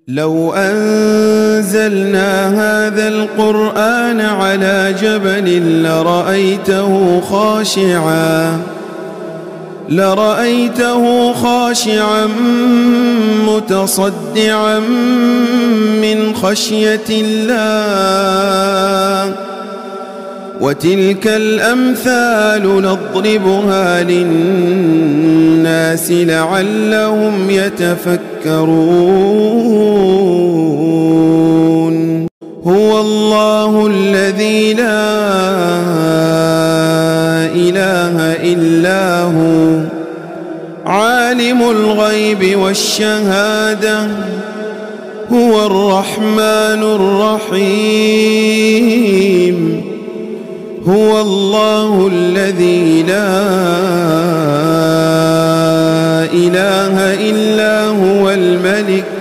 لو أنزلنا هذا القرآن على جبل لرأيته خاشعا متصدعا من خشية الله. وتلك الأمثال نضربها للناس لعلهم يتفكرون. هو الله الذي لا إله إلا هو عالم الغيب والشهادة هو الرحمن الرحيم. هو الله الذي لا إله إلا هو الملك